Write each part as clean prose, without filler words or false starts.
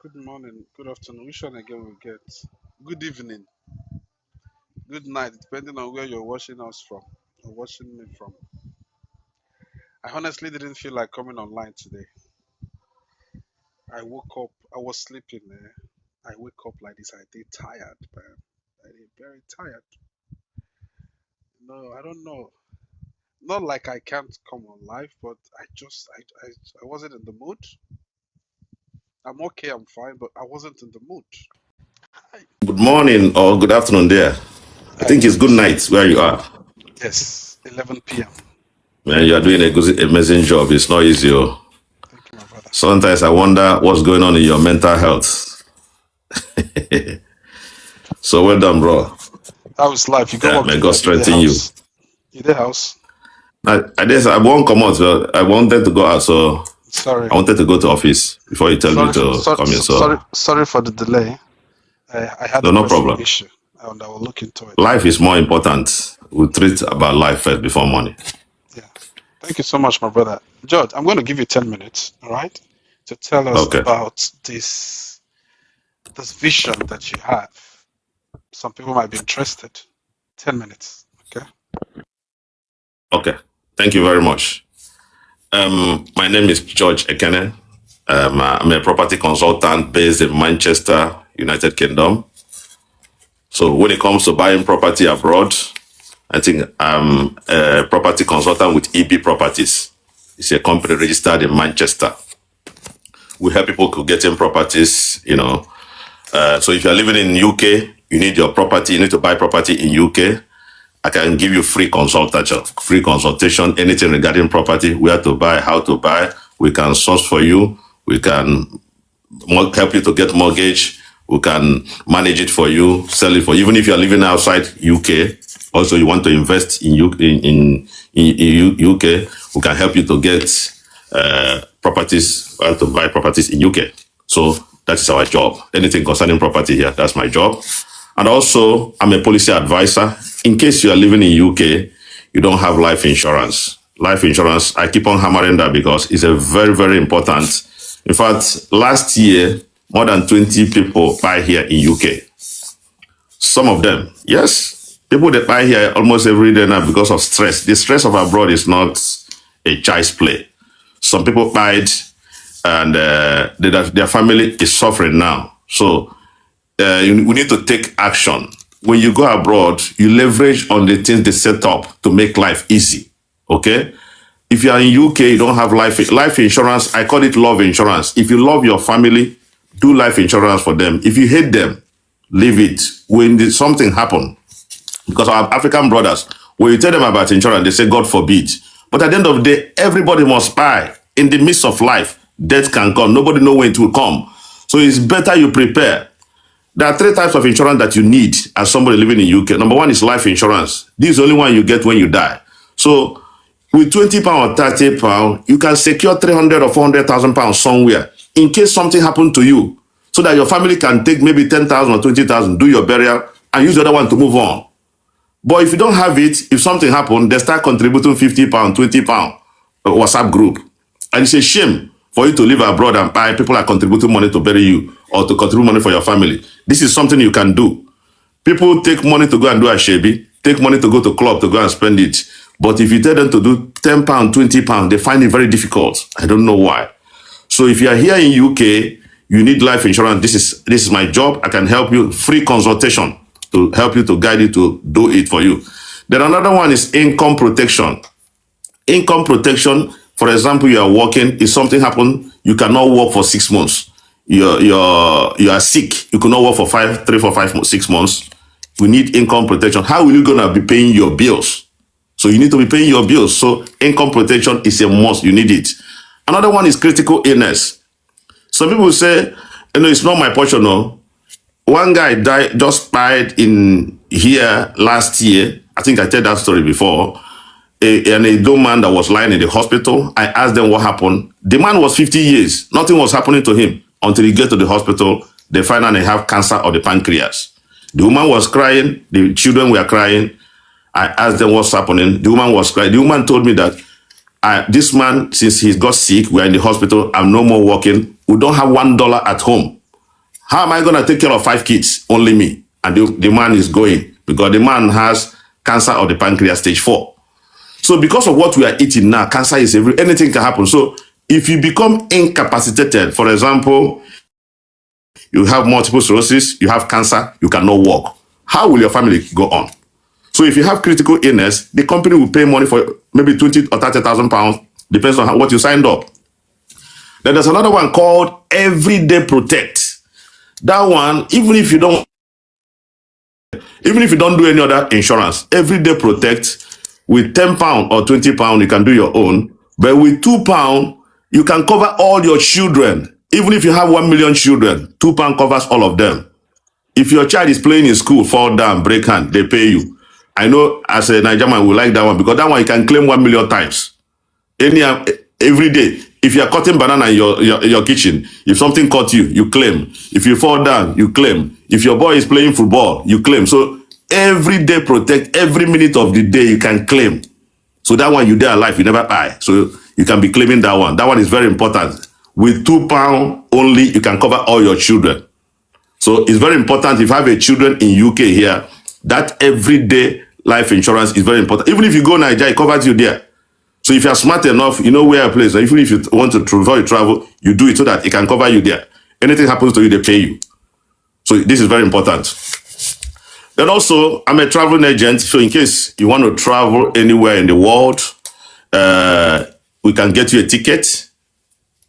Good morning, good afternoon. Which one again we get? Good evening, good night, depending on where you're watching us from or watching me from. I honestly didn't feel like coming online today. I woke up, I was sleeping. I wake up like this. I did tired, man. I did very tired. No, I don't know. Not like I can't come on live, but I wasn't in the mood. I'm okay, I'm fine, but I wasn't in the mood. Hi, Good morning or good afternoon there. I hi, think it's thank you good so night much. where you are. Yes, 11 p.m. Man, you are doing a good, amazing job. It's not easy. Oh. Thank you, my brother. Sometimes I wonder what's going on in your mental health. So well done, bro. How's life? You go Yeah, work may God today, be the strengthen you. house. You the house? I guess I won't come out. So I wanted to go out, so Sorry, I wanted to go to office before you tell me to come in. So sorry for the delay. I had no, a no pressing problem. issue, and I will look into it. Life is more important. We treat about life first before money. Yeah. Thank you so much, my brother. George, I'm going to give you 10 minutes, all right, to tell us Okay. about this vision that you have. Some people might be interested. 10 minutes, okay? Okay. Thank you very much. My name is George Ekene. I'm a property consultant based in Manchester, United Kingdom. So when it comes to buying property abroad, I think I'm a property consultant with EB Properties. It's a company registered in Manchester. We help people to get in properties. So if you're living in UK, you need your property, you need to buy property in UK. I can give you free consultation, anything regarding property, where to buy, how to buy. We can source for you. We can help you to get mortgage. We can manage it for you, sell it for you. Even if you're living outside UK, also you want to invest in UK, we can help you to get properties, to buy properties in UK. So that is our job. Anything concerning property here, that's my job. And also, I'm a policy advisor. In case you are living in UK, you don't have life insurance. Life insurance, I keep on hammering that because it's a very, very important. In fact, last year, more than 20 people buy here in UK. Some of them, yes, people that buy here almost every day now because of stress. The stress of abroad is not a child's play. Some people buy it and their family is suffering now. So we need to take action. When you go abroad, you leverage on the things they set up to make life easy. Okay? If you are in UK, you don't have life insurance. I call it love insurance. If you love your family, do life insurance for them. If you hate them, leave it. When something happen, because our African brothers, when you tell them about insurance, they say God forbid. But at the end of the day, everybody must buy. In the midst of life, death can come. Nobody know when it will come. So it's better you prepare. There are three types of insurance that you need as somebody living in UK. Number one is life insurance. This is the only one you get when you die. So with £20 or £30, you can secure 300 or 400,000 pounds somewhere in case something happened to you, so that your family can take maybe 10,000 or 20,000, do your burial, and use the other one to move on. But if you don't have it, if something happened, they start contributing £50, £20 WhatsApp group. And it's a shame for you to live abroad and buy. People are contributing money to bury you or to contribute money for your family. This is something you can do. People take money to go and do a shabby, take money to go to club to go and spend it. But if you tell them to do £10, £20, they find it very difficult. I don't know why. So if you are here in UK, you need life insurance. This is my job. I can help you. Free consultation to help you, to guide you, to do it for you. Then another one is income protection. Income protection, for example, you are working. If something happens, you cannot work for 6 months. You are sick. You cannot work for 6 months. We need income protection. How are you gonna be paying your bills? So you need to be paying your bills. So income protection is a must. You need it. Another one is critical illness. Some people say, it's not my portion. No, one guy died in here last year. I think I told that story before. And a young man that was lying in the hospital. I asked them what happened. The man was 50 years. Nothing was happening to him until he get to the hospital. They find out he have cancer of the pancreas. The woman was crying. The children were crying. I asked them what's happening. The woman was crying. The woman told me that this man, since he got sick, we're in the hospital. I'm no more working. We don't have $1 at home. How am I going to take care of 5 kids? Only me. And the man is going because the man has cancer of the pancreas stage 4. So because of what we are eating now, cancer is anything can happen. So if you become incapacitated, for example, you have multiple sclerosis, you have cancer, you cannot walk. How will your family go on? So if you have critical illness, the company will pay money for maybe 20 or 30,000 pounds, depends on what you signed up. Then there's another one called Everyday Protect. That one, even if you don't do any other insurance, Everyday Protect with £10 or £20, you can do your own. But with £2, you can cover all your children. Even if you have 1 million children, £2 covers all of them. If your child is playing in school, fall down, break hand, they pay you. I know as a Nigerian, we like that one because that one you can claim 1 million times. Every day. If you are cutting banana in your kitchen, if something caught you, you claim. If you fall down, you claim. If your boy is playing football, you claim. So every day protect, every minute of the day you can claim. So that one you die alive, you never die. So you can be claiming that one. That one is very important. With £2 only, you can cover all your children. So it's very important if you have a children in UK here, that everyday life insurance is very important. Even if you go Nigeria, it covers you there. So if you're smart enough, you know where a place. Even if you want to travel, you do it so that it can cover you there. Anything happens to you, they pay you. So this is very important. Then also, I'm a traveling agent. So in case you want to travel anywhere in the world, we can get you a ticket,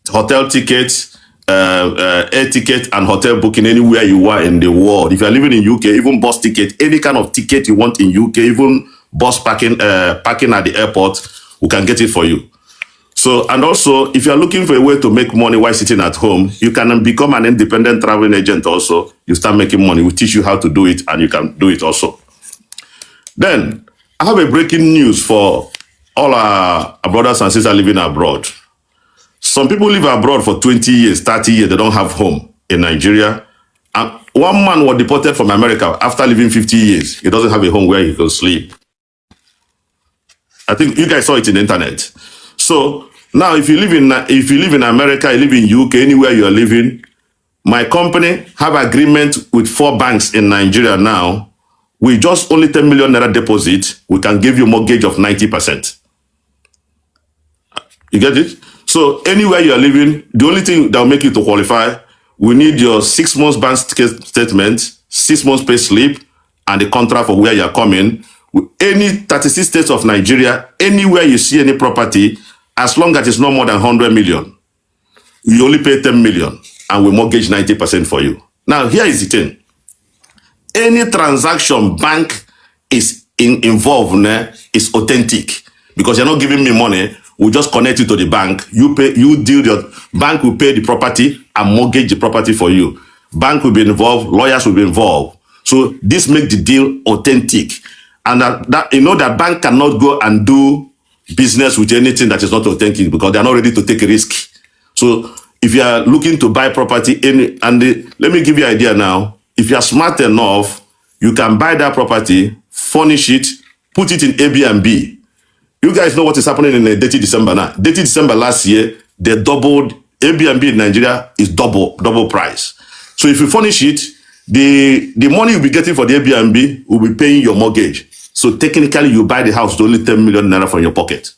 hotel ticket, air ticket, and hotel booking anywhere you are in the world. If you're living in UK, even bus ticket, any kind of ticket you want in UK, even bus parking at the airport, we can get it for you. So, and also, if you're looking for a way to make money while sitting at home, you can become an independent traveling agent also. You start making money. We teach you how to do it, and you can do it also. Then, I have a breaking news for all our brothers and sisters living abroad. Some people live abroad for 20 years, 30 years. They don't have home in Nigeria. And one man was deported from America after living 50 years. He doesn't have a home where he can sleep. I think you guys saw it in the internet. So now, if you live in America, you live in UK, anywhere you are living, my company have agreement with 4 banks in Nigeria now. With just only 10 million naira deposit, we can give you mortgage of 90%. You get it? So anywhere you are living, the only thing that will make you to qualify, we need your 6 months bank statement, 6 months pay slip, and the contract for where you are coming. Any 36 states of Nigeria, anywhere you see any property, as long as it's not more than 100 million, you only pay 10 million and we mortgage 90% for you. Now, here is the thing. Any transaction bank is involved is authentic because you're not giving me money. We just connect you to the bank. You deal, your bank will pay the property and mortgage the property for you. Bank will be involved, lawyers will be involved. So this makes the deal authentic. And that you know that bank cannot go and do business with anything that is not authentic because they are not ready to take a risk. So if you are looking to buy property, let me give you an idea now. If you are smart enough, you can buy that property, furnish it, put it in Airbnb. You guys know what is happening in 30 December now. 30 December last year, they doubled. Airbnb in Nigeria is double price. So if you furnish it, the money you'll be getting for the Airbnb will be paying your mortgage. So technically, you buy the house to only 10 million naira from your pocket.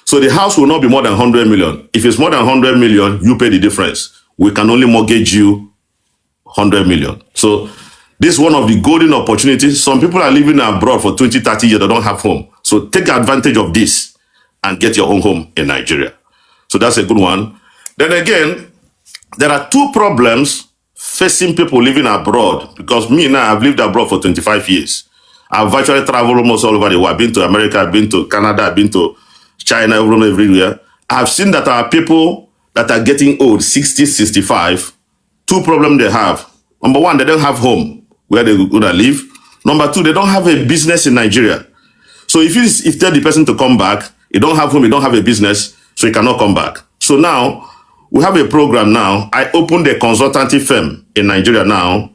So the house will not be more than 100 million. If it's more than 100 million, you pay the difference. We can only mortgage you 100 million. So this is one of the golden opportunities. Some people are living abroad for 20, 30 years. They don't have home. So take advantage of this and get your own home in Nigeria. So that's a good one. Then again, there are 2 problems facing people living abroad. Because me now, I've lived abroad for 25 years. I've virtually traveled almost all over the world. I've been to America, I've been to Canada, I've been to China, everywhere. I've seen that our people that are getting old, 60, 65, 2 problems they have. Number 1, they don't have home where they would live. Number 2, they don't have a business in Nigeria. So if you tell the person to come back, you don't have home, you don't have a business, so you cannot come back. So now, we have a program now. I opened a consultancy firm in Nigeria now.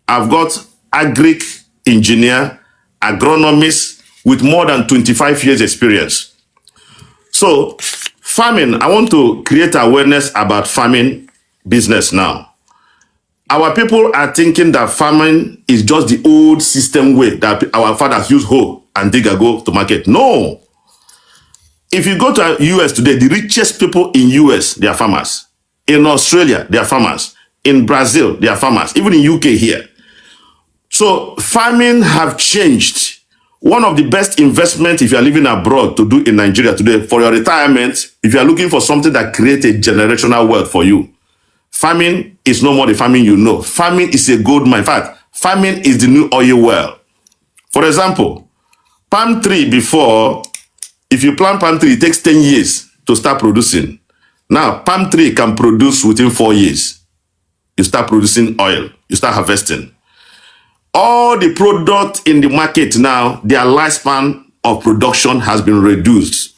I've got agric engineer, agronomist with more than 25 years experience. So farming, I want to create awareness about farming business now. Our people are thinking that farming is just the old system way that our fathers use hoe and dig and go to market. No. If you go to US today, the richest people in US, they are farmers. In Australia, they are farmers. In Brazil, they are farmers. Even in UK here. So farming have changed. One of the best investments if you are living abroad to do in Nigeria today for your retirement, if you are looking for something that creates a generational wealth for you, farming is no more the farming you know. Farming is a gold mine. In fact, farming is the new oil well. For example, palm tree before, if you plant palm tree, it takes 10 years to start producing. Now, palm tree can produce within 4 years. You start producing oil. You start harvesting. All the product in the market now, their lifespan of production has been reduced.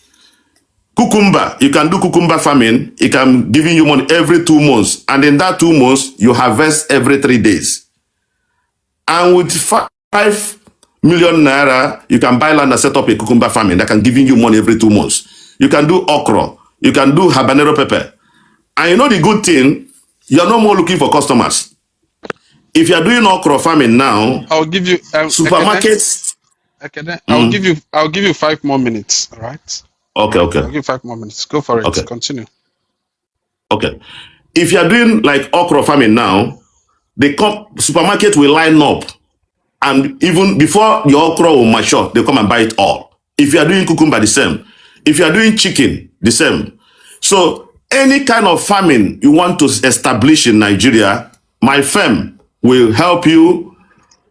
Cucumber, you can do cucumber farming. It can give you money every 2 months. And in that 2 months, you harvest every 3 days. And with 5 million naira, you can buy land and set up a cucumber farming that can give you money every 2 months. You can do okra. You can do habanero pepper. And you know the good thing, you're no more looking for customers. If you're doing okra farming now, I'll give you supermarkets. I'll give you 5 more minutes. All right. Okay. I'll give you 5 more minutes. Go for it. Okay. Continue. Okay. If you're doing like okra farming now, the supermarket will line up, and even before the okra will mature, they come and buy it all. If you are doing cucumber, the same. If you are doing chicken, the same. So any kind of farming you want to establish in Nigeria, my firm will help you.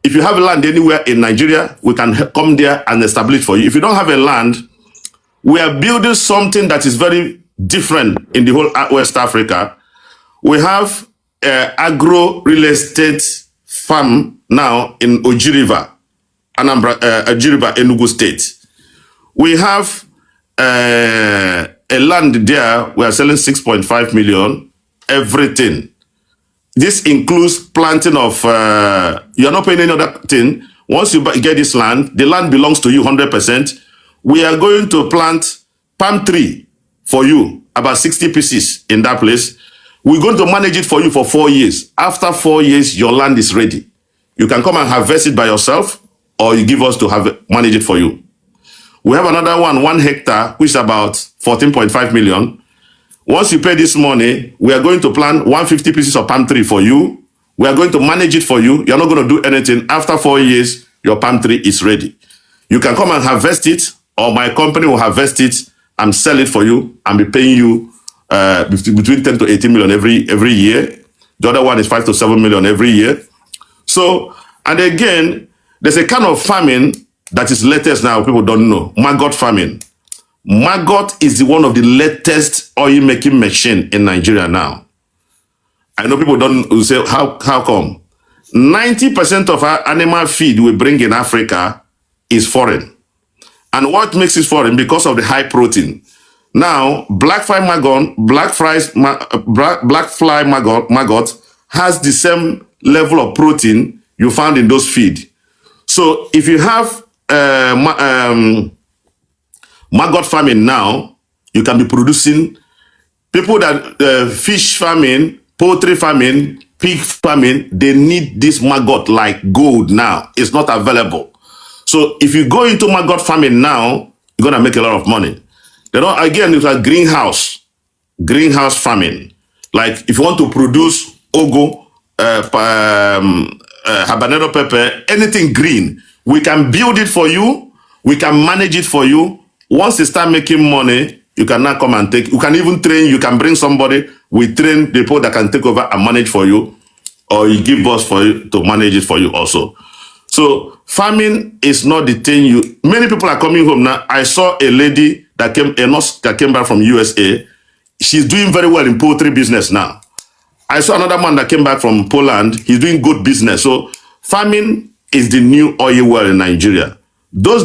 If you have a land anywhere in Nigeria, we can come there and establish for you. If you don't have a land, we are building something that is very different in the whole West Africa. We have agro real estate farm now in Oji River, Anambra, Oji River, Enugu State. We have a land there. We are selling 6.5 million. Everything. This includes planting of. You are not paying any other thing. Once you get this land, the land belongs to you 100%. We are going to plant palm tree for you, about 60 pieces in that place. We're going to manage it for you for 4 years. After 4 years, your land is ready. You can come and harvest it by yourself, or you give us to manage it for you. We have another 1 hectare, which is about 14.5 million. Once you pay this money, we are going to plant 150 pieces of palm tree for you. We are going to manage it for you. You're not going to do anything. After 4 years, your palm tree is ready. You can come and harvest it, or my company will harvest it and sell it for you and be paying you between 10 to 18 million every year. The other one is 5 to 7 million every year. So, and again, there's a kind of farming that is latest now, people don't know. Maggot farming. Maggot is one of the latest oil making machine in Nigeria now. I know people don't say, how come? 90% of our animal feed we bring in Africa is foreign. And what makes it foreign? Because of the high protein. Now, black fly maggot has the same level of protein you found in those feed. So if you have maggot farming now, you can be producing. People that fish farming, poultry farming, pig farming, they need this maggot like gold now. It's not available. So if you go into maggot farming now, you're gonna make a lot of money. Again, it's like greenhouse farming. Like if you want to produce ogo, habanero pepper, anything green, we can build it for you. We can manage it for you. Once you start making money, you can now come and take. You can even train. You can bring somebody. We train people that can take over and manage for you, or you give us for you to manage it for you also. So farming is not the thing you. Many people are coming home now. I saw a lady a nurse that came back from USA. She's doing very well in poultry business now. I saw another man that came back from Poland. He's doing good business. So farming is the new oil well in Nigeria. Those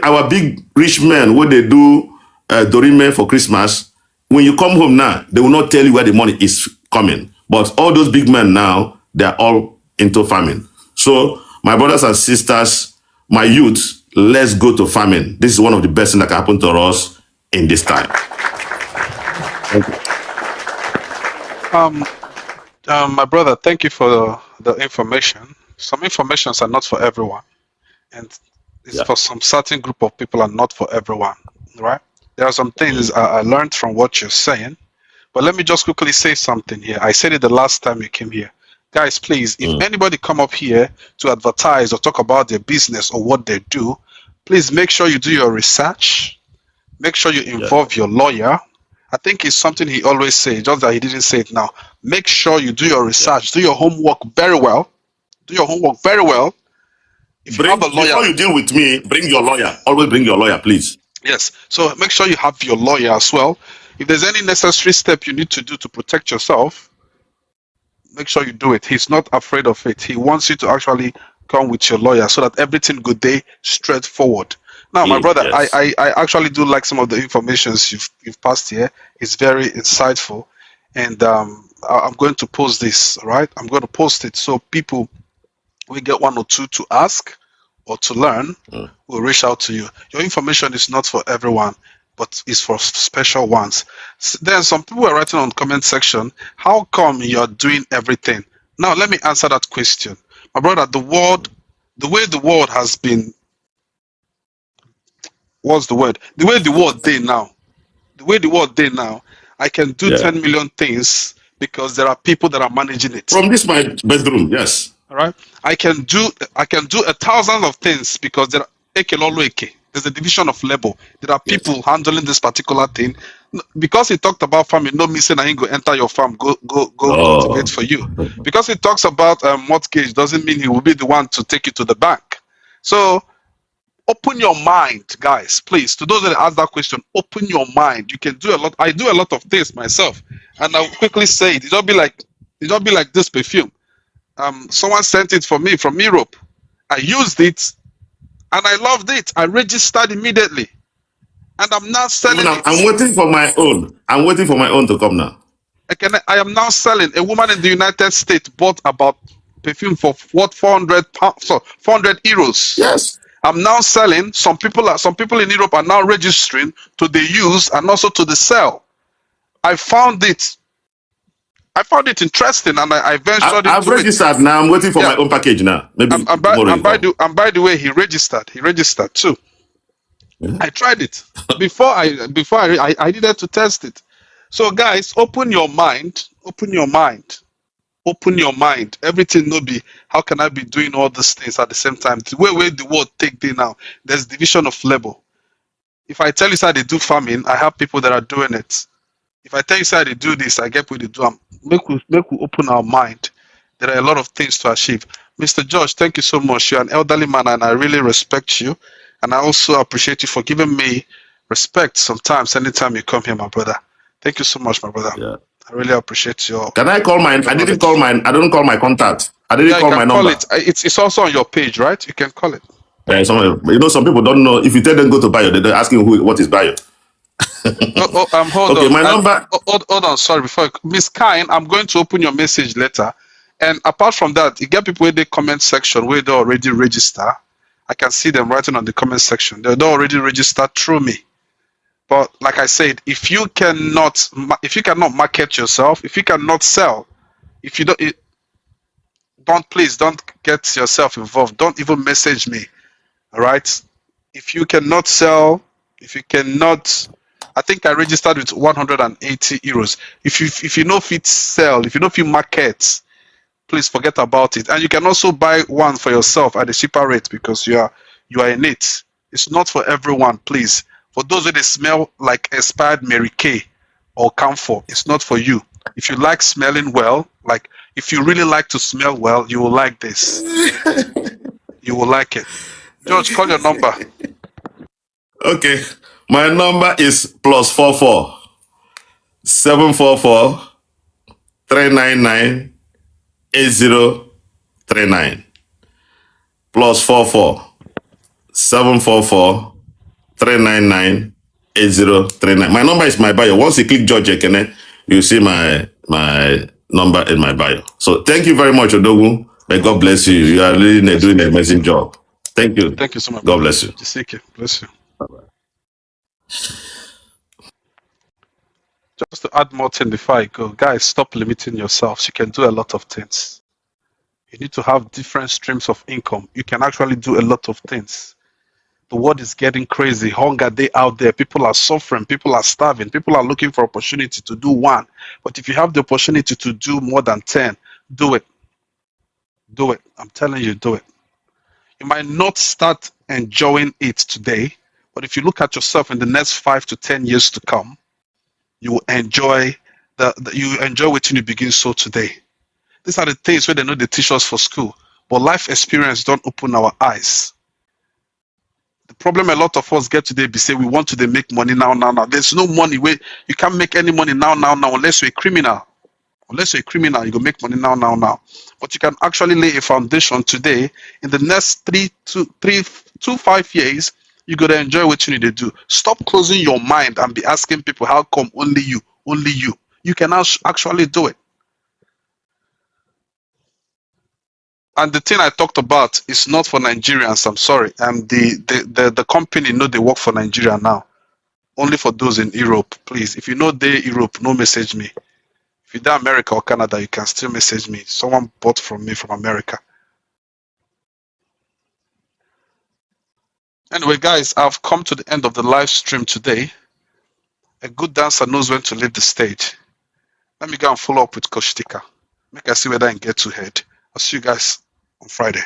our big rich men, when they do dorime for Christmas, when you come home now, they will not tell you where the money is coming. But all those big men now, they are all into farming. So my brothers and sisters, my youth, let's go to farming. This is one of the best things that can happen to us in this time. Um, My brother, thank you for the information. Some informations are not for everyone, and it's Yeah. for some certain group of people and not for everyone, right? There are some things Mm, I learned from what you're saying, but let me just quickly say something here. I said it the last time you came here. Guys, please, if mm, anybody come up here to advertise or talk about their business or what they do, please make sure you do your research. Make sure you yeah. involve your lawyer. I think it's something he always says, just that he didn't say it now. Make sure you do your Yeah. research, do your homework very well. Do your homework very well. If you have a Bring lawyer, before you deal with me, bring your lawyer. Always bring your lawyer, please. yes. So make sure you have your lawyer as well. If there's any necessary step you need to do to protect yourself, make sure you do it. He's not afraid of it. He wants you to actually come with your lawyer so that everything good day straightforward. Now, my brother, Yes. I actually do like some of the informations you've passed here. It's very insightful, and I'm going to post this. All right, I'm going to post it so people we get one or two to ask or to learn Mm, will reach out to you. Your information is not for everyone, but it's for special ones. Then some people are writing on the comment section, how come you're doing everything? Now let me answer that question. My brother, the way the world has been, what's the word? The way the world day now, the way the world day now, I can do yeah. 10 million things because there are people that are managing it. From this my bedroom, yes. All right. I can do a thousand of things because there are Ekelolueke. There's a division of labor. There are Yes. people handling this particular thing. Because he talked about farming, no missing I ain't go enter your farm, go cultivate Oh. for you. Because he talks about mortgage doesn't mean he will be the one to take you to the bank. So open your mind, guys, please. To those that ask that question, open your mind. You can do a lot. I do a lot of things myself. And I'll quickly say it don't be like this perfume. Someone sent it for me from Europe. I used it and I loved it. I registered immediately and I'm now Even selling I'm it. waiting for my own. I'm waiting for my own to come now. I am now selling. A woman in the United States bought about perfume for what 400 pounds, so 400 euros. Yes. I'm now selling. Some people in Europe are now registering to the use and also to the sell. I found it. I found it interesting and I ventured I've into it. registered now. I'm waiting for my Yeah. own package now. Maybe tomorrow you come. And by the way, he registered. He registered too. Yeah. I tried it I needed to test it. So guys, open your mind, open your mind, open your mind. Everything no be how can I be doing all these things at the same time? The way the world take day now, there's division of labor. If I tell you how they do farming, I have people that are doing it. If I tell you how they do this, I get what they do. Make we open our mind. There are a lot of things to achieve. Mr. George, thank you so much. You're an elderly man, and I really respect you. And I also appreciate you for giving me respect sometimes, anytime you come here, my brother. Thank you so much, my brother. Yeah. I really appreciate Can I call mine? your I didn't call knowledge. mine. I didn't call my contact. I didn't Yeah, you call can my call number. it. It's also on your page, right? You can call it. Some people don't know. If you tell them go to bio, they're asking what is bio. Hold Okay, on. my number. Hold on. Sorry, before Miss Kine, I'm going to open your message later. And apart from that, you get people in the comment section where they already register. I can see them writing on the comment section. They're already registered through me. But like I said, if you cannot market yourself, if you cannot sell, if you don't please don't get yourself involved. Don't even message me. All right. If you cannot sell, if you cannot, I think I registered with 180 euros. If you know fit sell, if you know fit market, please forget about it. And you can also buy one for yourself at a cheaper rate because you are in it. It's not for everyone, please. For those that they smell like expired Mary Kay or Camphor, it's not for you. If you like smelling well, like if you really like to smell well, you will like this. You will like it. George, call your number. Okay, my number is +44 744 399 8039. +44 744 399 8039. My number is my bio. Once you click George Ekene, you see my number in my bio. So thank you very much, Odogu. May You're God welcome. bless you. You are really Bless you. doing an amazing job. Thank you. Thank you so much, God brother. bless you. Jisike, bless you. Just to add more thing before I go, guys, stop limiting yourselves. You can do a lot of things. You need to have different streams of income. You can actually do a lot of things. The world is getting crazy. Hunger day out there. People are suffering. People are starving. People are looking for opportunity to do one. But if you have the opportunity to do more than 10, do it. Do it. I'm telling you, do it. You might not start enjoying it today, but if you look at yourself in the next 5 to 10 years to come, you will enjoy you enjoy what you begin so today. These are the things where they know they teach us for school, but life experience don't open our eyes. The problem a lot of us get today be say we want to they make money now. There's no money where you can't make any money now unless you're a criminal. Unless you're a criminal, you go make money now. But you can actually lay a foundation today. In the next 5 years, you gotta enjoy what you need to do. Stop closing your mind and be asking people how come only you, only you. You can actually do it. And the thing I talked about is not for Nigerians. I'm sorry. And the company know they work for Nigeria now. Only for those in Europe, please. If you know they Europe, no message me. If you're in America or Canada, you can still message me. Someone bought from me from America. Anyway, guys, I've come to the end of the live stream today. A good dancer knows when to leave the stage. Let me go and follow up with Coach Tika. Make I see whether I can get to head. I'll see you guys on Friday.